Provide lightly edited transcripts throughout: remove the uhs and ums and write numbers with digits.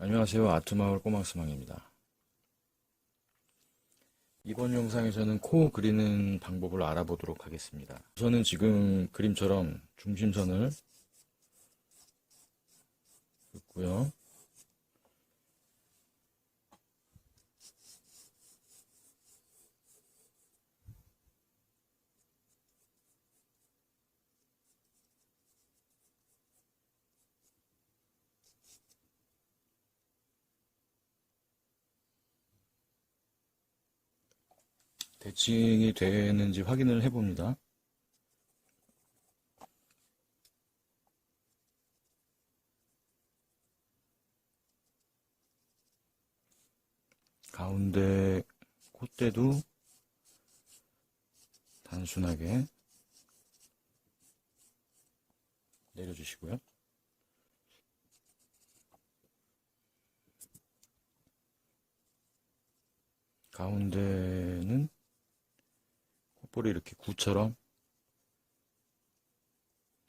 안녕하세요. 아트마을 꼬막스망입니다. 이번 영상에서는 코 그리는 방법을 알아보도록 하겠습니다. 우선은 지금 그림처럼 중심선을 긋고요. 대칭이 되는지 확인을 해봅니다. 가운데 콧대도 단순하게 내려주시고요. 가운데는 콧볼이 이렇게 구처럼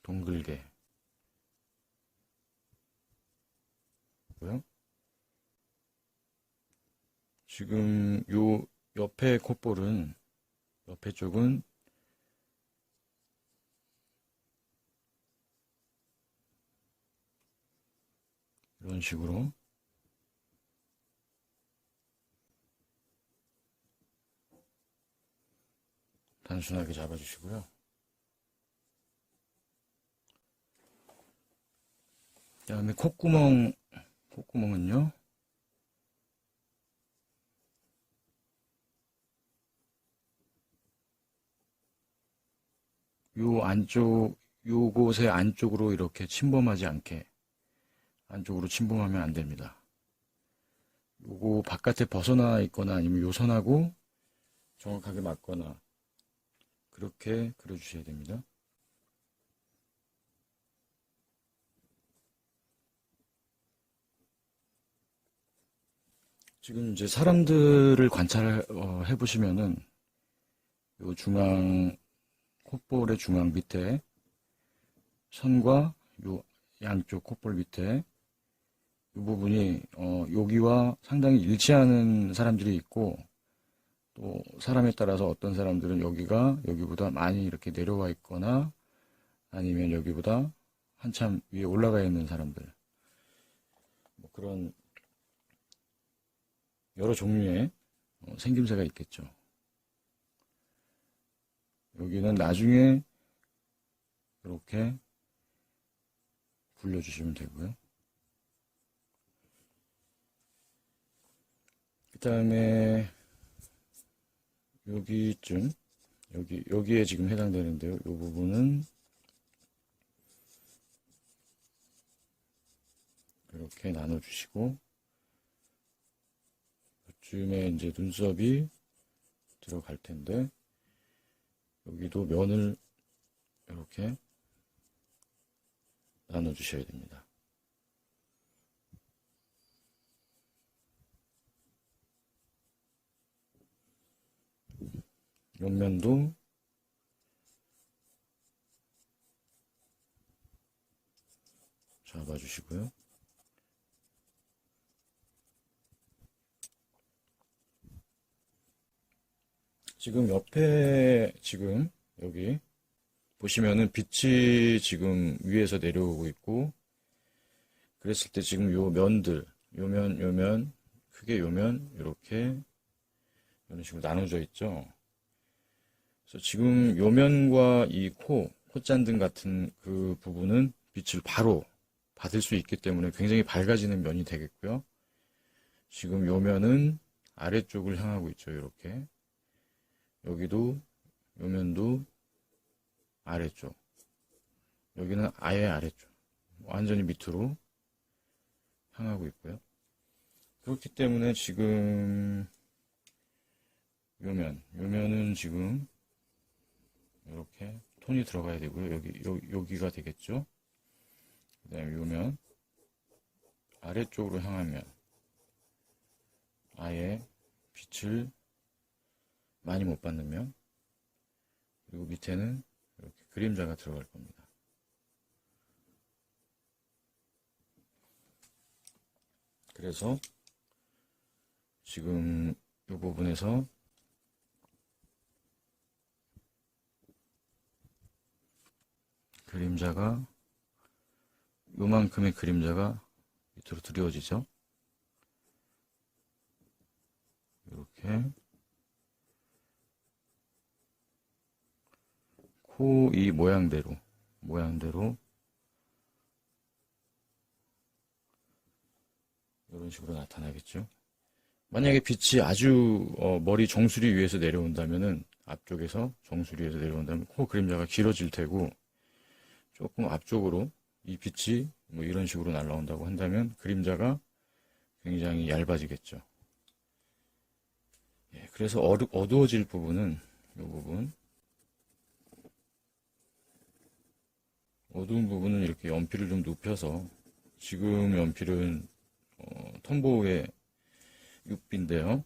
동글게 고요. 지금 요 옆에 콧볼은 옆에 쪽은 이런 식으로 단순하게 잡아주시고요. 그 다음에 콧구멍은요. 요곳의 안쪽으로 이렇게 침범하지 않게, 안쪽으로 침범하면 안 됩니다. 요거 바깥에 벗어나 있거나 아니면 요 선하고 정확하게 맞거나 그렇게 그려주셔야 됩니다. 지금 이제 사람들을 관찰해 보시면은 요 중앙 콧볼의 중앙 밑에 선과 요 양쪽 콧볼 밑에 이 부분이 여기와 상당히 일치하는 사람들이 있고, 또 사람에 따라서 어떤 사람들은 여기가 여기보다 많이 이렇게 내려와 있거나 아니면 여기보다 한참 위에 올라가 있는 사람들, 뭐 그런 여러 종류의 생김새가 있겠죠. 여기는 나중에 이렇게 불려주시면 되고요. 그 다음에 여기쯤, 여기에 지금 해당되는데요. 이 부분은 이렇게 나눠주시고, 이쯤에 이제 눈썹이 들어갈 텐데, 여기도 면을 이렇게 나눠주셔야 됩니다. 옆면도 잡아주시고요. 지금 옆에 지금 여기 보시면은 빛이 지금 위에서 내려오고 있고, 그랬을 때 지금 요 면들, 요면, 크게 요면 이렇게 이런 식으로 나눠져 있죠. 그래서 지금 요면과 이 콧잔등 같은 그 부분은 빛을 바로 받을 수 있기 때문에 굉장히 밝아지는 면이 되겠고요. 지금 요면은 아래쪽을 향하고 있죠. 이렇게. 여기도 요면도 아래쪽. 여기는 아예 아래쪽. 완전히 밑으로 향하고 있고요. 그렇기 때문에 지금 요면은 지금 이렇게 톤이 들어가야 되고요. 여기가 되겠죠. 그 다음에 요면 아래쪽으로 향하면 아예 빛을 많이 못 받는 면, 그리고 밑에는 이렇게 그림자가 들어갈 겁니다. 그래서 지금 이 부분에서 그림자가 요만큼의 그림자가 밑으로 드리워지죠. 이렇게 코 이 모양대로 이런 식으로 나타나겠죠. 만약에 빛이 아주 머리 정수리 위에서 내려온다면은 앞쪽에서 정수리 위에서 내려온다면 코 그림자가 길어질 테고, 조금 앞쪽으로 이 빛이 뭐 이런 식으로 날라온다고 한다면 그림자가 굉장히 얇아지겠죠. 예, 그래서 어두워질 부분은 이 부분, 어두운 부분은 이렇게 연필을 좀 눕혀서, 지금 연필은 톰보우의 6B인데요.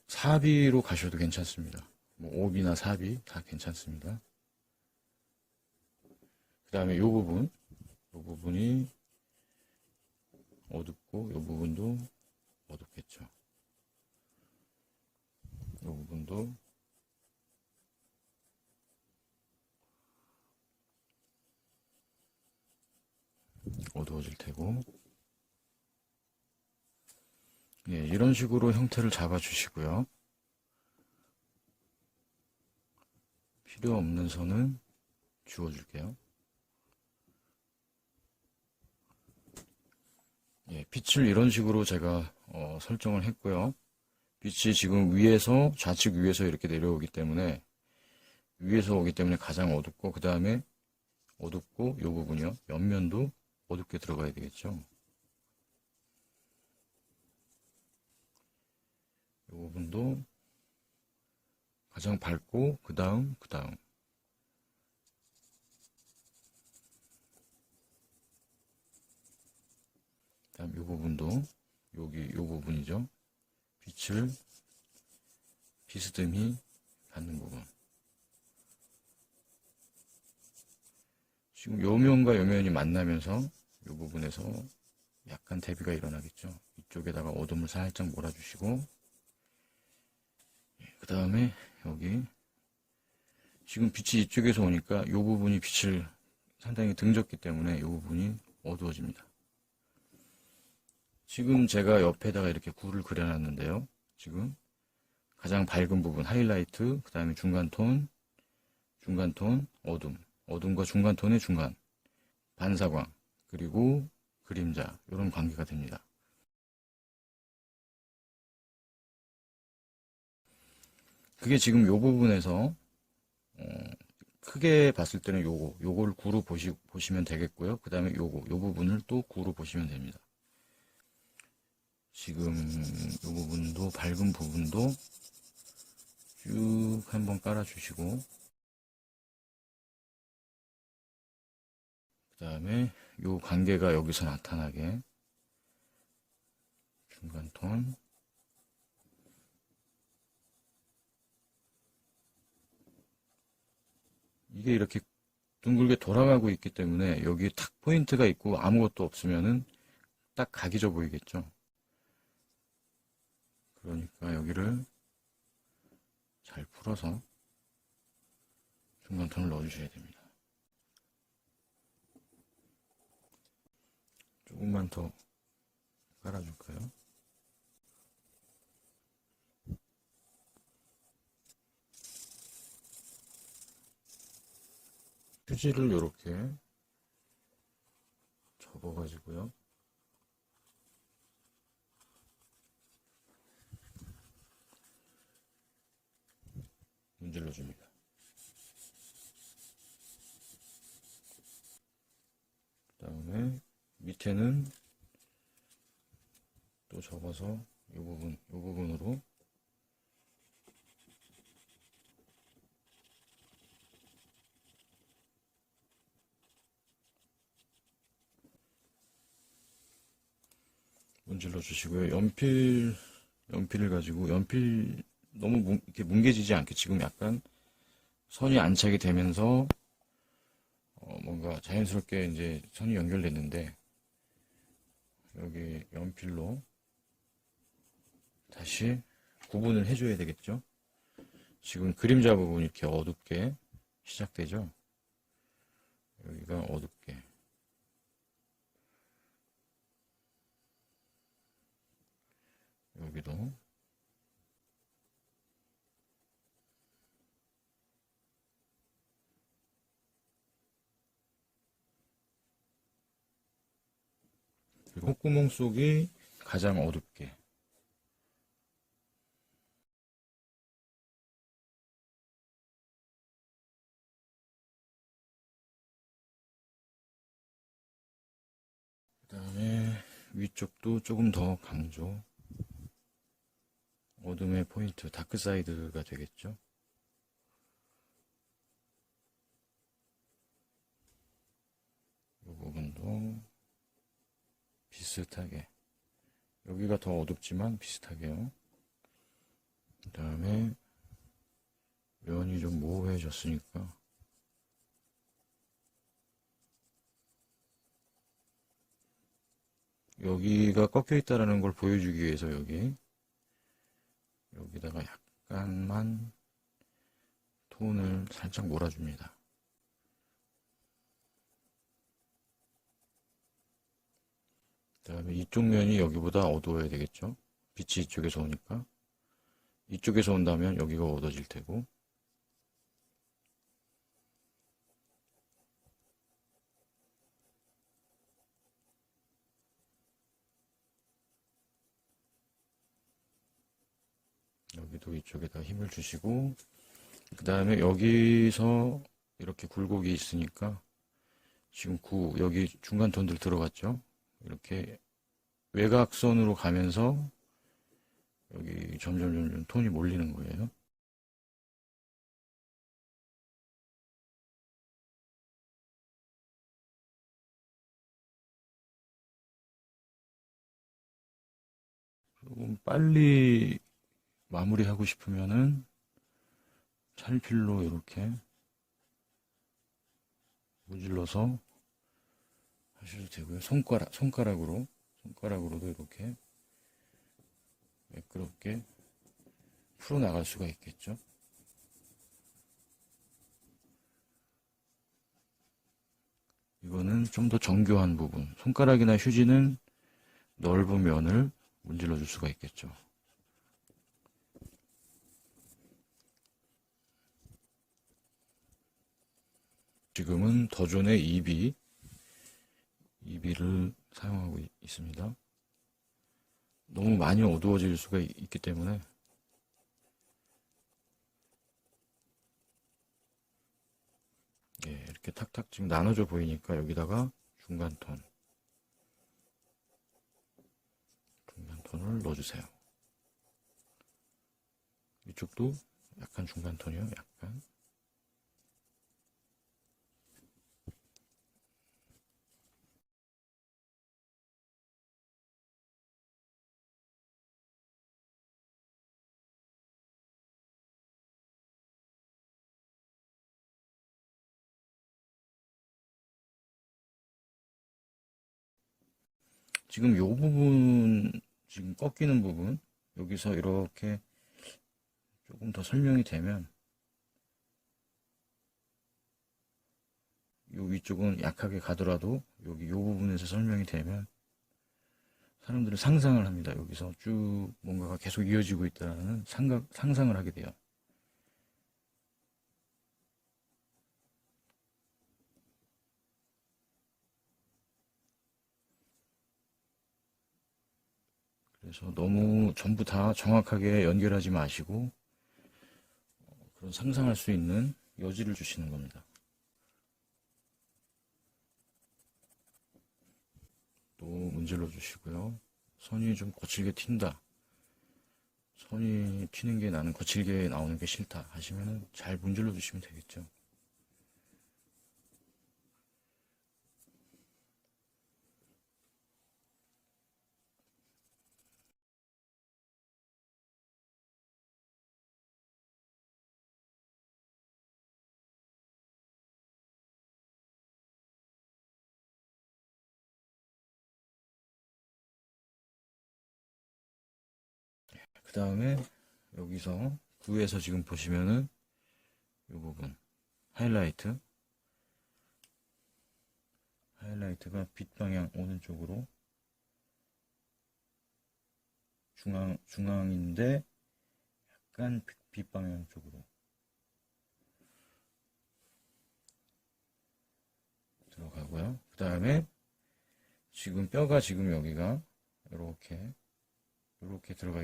4B로 가셔도 괜찮습니다. 뭐 5B나 4B 다 괜찮습니다. 그 다음에 이 부분이 어둡고 이 부분도 어둡겠죠. 이 부분도 어두워질 테고, 예, 이런 식으로 형태를 잡아주시고요. 필요 없는 선은 지워줄게요. 예, 빛을 이런 식으로 제가 설정을 했고요. 빛이 지금 좌측 위에서 이렇게 내려오기 때문에, 위에서 오기 때문에 가장 어둡고, 그 다음에 어둡고, 이 부분이요. 옆면도 어둡게 들어가야 되겠죠. 이 부분도 가장 밝고, 그 다음. 다음 이 부분도, 이 부분이죠. 빛을 비스듬히 받는 부분. 지금 요면과 요면이 만나면서 이 부분에서 약간 대비가 일어나겠죠. 이쪽에다가 어둠을 살짝 몰아주시고, 그 다음에 여기 지금 빛이 이쪽에서 오니까 이 부분이 빛을 상당히 등졌기 때문에 이 부분이 어두워집니다. 지금 제가 옆에다가 이렇게 굴을 그려놨는데요. 지금 가장 밝은 부분 하이라이트, 그 다음에 중간톤, 어둠과 중간톤의 중간, 반사광, 그리고 그림자, 이런 관계가 됩니다. 그게 지금 이 부분에서 크게 봤을 때는 요거를 구로 보시면 되겠고요. 그 다음에 요 부분을 또 구로 보시면 됩니다. 지금 이 부분도, 밝은 부분도 쭉 한번 깔아주시고, 그 다음에 요 관계가 여기서 나타나게 중간톤, 이게 이렇게 둥글게 돌아가고 있기 때문에 여기 탁 포인트가 있고 아무것도 없으면은 딱 각이 져 보이겠죠. 그러니까 여기를 잘 풀어서 중간톤을 넣어주셔야 됩니다. 조금만 더 깔아줄까요? 휴지를 이렇게 접어가지고요. 문질러 줍니다. 그 다음에 밑에는 또 접어서 이 부분으로 문질러 주시고요. 연필을 가지고, 연필 너무 이렇게 뭉개지지 않게 지금 약간 선이 안착이 되면서 뭔가 뭔가 자연스럽게 이제 선이 연결됐는데, 여기 연필로 다시 구분을 해줘야 되겠죠? 지금 그림자 부분 이렇게 어둡게 시작되죠? 여기가 어둡게. 여기도. 그리고 콧구멍 속이 가장 어둡게. 그 다음에 위쪽도 조금 더 강조. 어둠의 포인트, 다크 사이드가 되겠죠. 이 부분도 비슷하게. 여기가 더 어둡지만 비슷하게요. 그 다음에 면이 좀 모호해졌으니까 여기가 꺾여 있다라는 걸 보여주기 위해서 여기다가 약간만 톤을 살짝 몰아줍니다. 그 다음에 이쪽 면이 여기보다 어두워야 되겠죠. 빛이 이쪽에서 오니까. 이쪽에서 온다면 여기가 어두워질 테고. 여기도 이쪽에다 힘을 주시고, 그 다음에 여기서 이렇게 굴곡이 있으니까 지금 여기 중간 톤들 들어갔죠. 이렇게 외곽선으로 가면서 여기 점점 톤이 몰리는 거예요. 조금 빨리 마무리하고 싶으면은 찰필로 이렇게 무질러서 하셔도 되고요. 손가락으로도 이렇게 매끄럽게 풀어 나갈 수가 있겠죠. 이거는 좀 더 정교한 부분. 손가락이나 휴지는 넓은 면을 문질러 줄 수가 있겠죠. 지금은 더존의 EB를 사용하고 있습니다. 너무 많이 어두워질 수가 있기 때문에 이렇게 탁탁 지금 나눠져 보이니까 여기다가 중간톤을 넣어주세요. 이쪽도 약간 중간톤이요. 약간. 지금 요 부분, 지금 꺾이는 부분, 여기서 이렇게 조금 더 설명이 되면, 요 위쪽은 약하게 가더라도, 여기 요 부분에서 설명이 되면, 사람들은 상상을 합니다. 여기서 쭉 뭔가가 계속 이어지고 있다는 상상을 하게 돼요. 그래서 너무 전부 다 정확하게 연결하지 마시고, 그런 상상할 수 있는 여지를 주시는 겁니다. 또 문질러 주시고요. 선이 좀 거칠게 튄다. 선이 튀는 게 나는 거칠게 나오는 게 싫다 하시면은 잘 문질러 주시면 되겠죠. 다음에 여기서 구에서 지금 보시면은 이 부분 하이라이트가 빛 방향 오는 쪽으로 중앙인데 약간 빛 방향 쪽으로 들어가고요. 그 다음에 지금 뼈가 지금 여기가 이렇게 들어가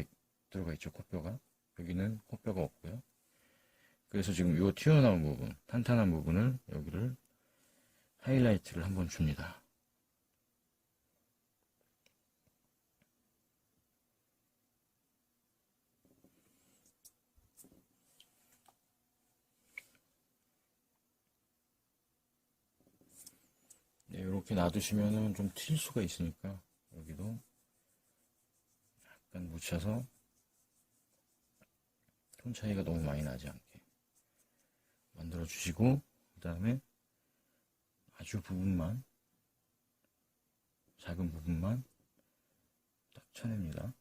있죠. 코뼈가. 여기는 코뼈가 없고요. 그래서 지금 요 튀어나온 부분, 탄탄한 부분을 여기를 하이라이트를 한번 줍니다. 네, 이렇게 놔두시면은 좀 튈 수가 있으니까 여기도 약간 묻혀서 톤 차이가 너무 많이 나지 않게 만들어 주시고, 그 다음에 아주 부분만, 작은 부분만 딱 쳐냅니다.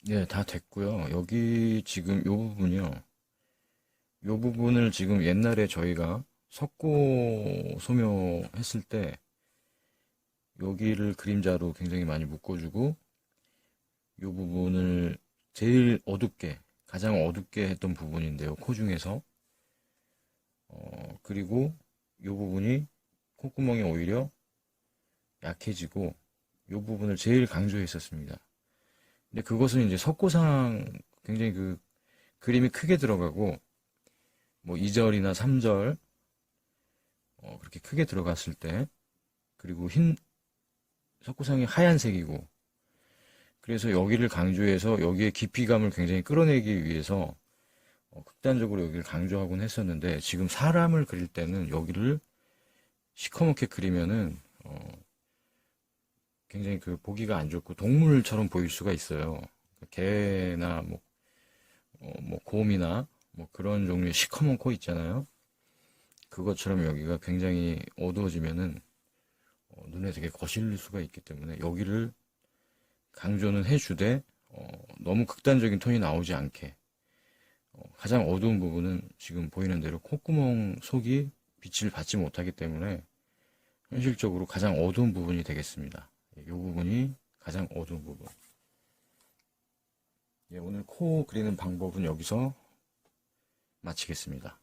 네, 다 됐고요. 여기 지금 요 부분이요. 요 부분을 지금 옛날에 저희가 석고 소묘했을 때 여기를 그림자로 굉장히 많이 묶어주고, 요 부분을 제일 어둡게, 가장 어둡게 했던 부분인데요. 코 중에서. 그리고 요 부분이 콧구멍이 오히려 약해지고, 요 부분을 제일 강조했었습니다. 근데 그것은 이제 석고상 굉장히 그 그림이 크게 들어가고, 뭐 2절이나 3절, 그렇게 크게 들어갔을 때, 그리고 석고상이 하얀색이고, 그래서 여기를 강조해서 여기에 깊이감을 굉장히 끌어내기 위해서 극단적으로 여기를 강조하곤 했었는데, 지금 사람을 그릴 때는 여기를 시커멓게 그리면은 굉장히 그 보기가 안 좋고 동물처럼 보일 수가 있어요. 개나 뭐 곰이나 뭐 그런 종류의 시커먼 코 있잖아요. 그것처럼 여기가 굉장히 어두워지면은 눈에 되게 거슬릴 수가 있기 때문에 여기를 강조는 해주되 너무 극단적인 톤이 나오지 않게, 가장 어두운 부분은 지금 보이는 대로 콧구멍 속이 빛을 받지 못하기 때문에 현실적으로 가장 어두운 부분이 되겠습니다. 이 부분이 가장 어두운 부분. 예, 오늘 코 그리는 방법은 여기서 마치겠습니다.